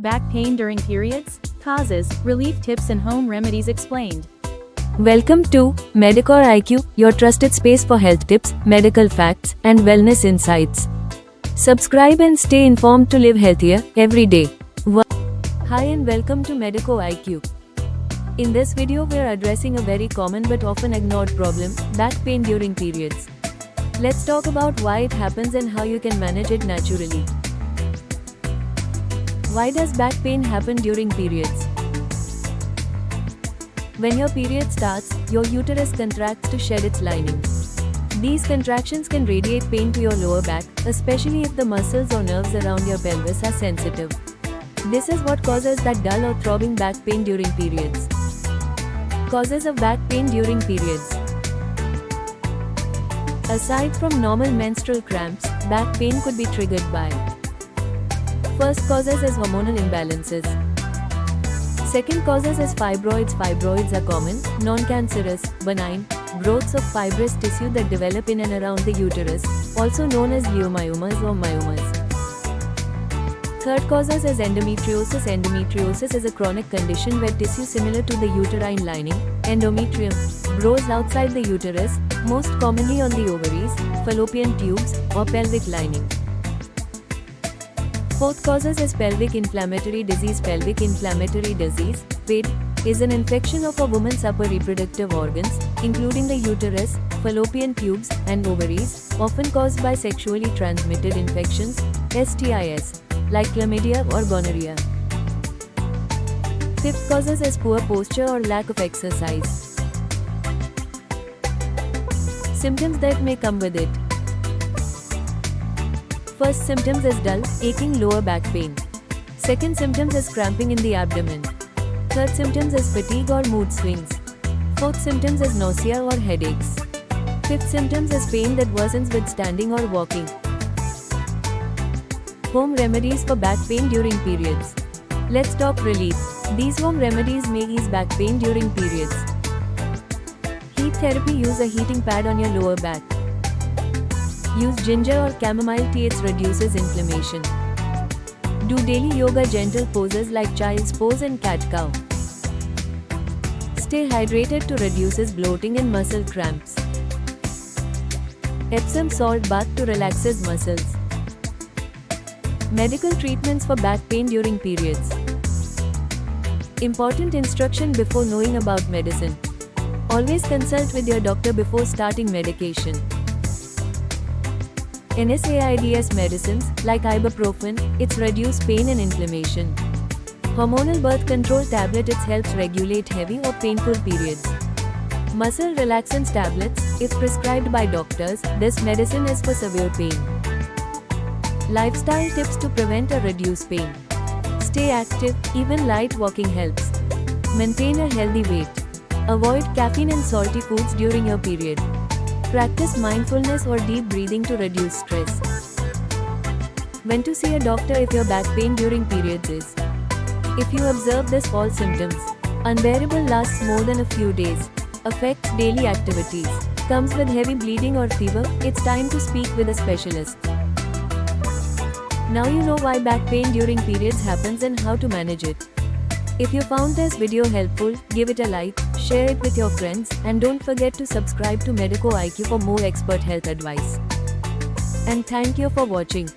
Back pain during periods, causes, relief tips and home remedies explained. Welcome to Medicor IQ, your trusted space for health tips, medical facts, and wellness insights. Subscribe and stay informed to live healthier every day. Hi and welcome to Medicor IQ. In this video we are addressing a very common but often ignored problem, back pain during periods. Let's talk about why it happens and how you can manage it naturally. Why does back pain happen during periods? When your period starts, your uterus contracts to shed its lining. These contractions can radiate pain to your lower back, especially if the muscles or nerves around your pelvis are sensitive. This is what causes that dull or throbbing back pain during periods. Causes of back pain during periods. Aside from normal menstrual cramps, back pain could be triggered by: first causes is hormonal imbalances. Second causes is fibroids. Fibroids are common, non-cancerous, benign growths of fibrous tissue that develop in and around the uterus, also known as leiomyomas or myomas. Third causes is endometriosis. Endometriosis is a chronic condition where tissue similar to the uterine lining, endometrium, grows outside the uterus, most commonly on the ovaries, fallopian tubes, or pelvic lining. Fourth causes is pelvic inflammatory disease. Pelvic inflammatory disease, PID, is an infection of a woman's upper reproductive organs, including the uterus, fallopian tubes, and ovaries, often caused by sexually transmitted infections, STIs, like chlamydia or gonorrhea. Fifth causes is poor posture or lack of exercise. Symptoms that may come with it. First symptoms is dull, aching lower back pain. Second symptoms is cramping in the abdomen. Third symptoms is fatigue or mood swings. Fourth symptoms is nausea or headaches. Fifth symptoms is pain that worsens with standing or walking. Home remedies for back pain during periods. Let's talk relief. These home remedies may ease back pain during periods. Heat therapy. Use a heating pad on your lower back. Use ginger or chamomile tea, it reduces inflammation. Do daily yoga gentle poses like child's pose and cat-cow. Stay hydrated to reduces bloating and muscle cramps. Epsom salt bath to relaxes muscles. Medical treatments for back pain during periods. Important instruction before knowing about medicine. Always consult with your doctor before starting medication. NSAIDs medicines, like ibuprofen, it's reduce pain and inflammation. Hormonal birth control tablet, it helps regulate heavy or painful periods. Muscle relaxants tablets, if prescribed by doctors, this medicine is for severe pain. Lifestyle tips to prevent or reduce pain. Stay active, even light walking helps. Maintain a healthy weight. Avoid caffeine and salty foods during your period. Practice mindfulness or deep breathing to reduce stress. When to see a doctor if your back pain during periods is: if you observe this all symptoms, unbearable, lasts more than a few days, affects daily activities, comes with heavy bleeding or fever, it's time to speak with a specialist. Now you know why back pain during periods happens and how to manage it. If you found this video helpful, give it a like, share it with your friends, and don't forget to subscribe to Medicor IQ for more expert health advice. And thank you for watching.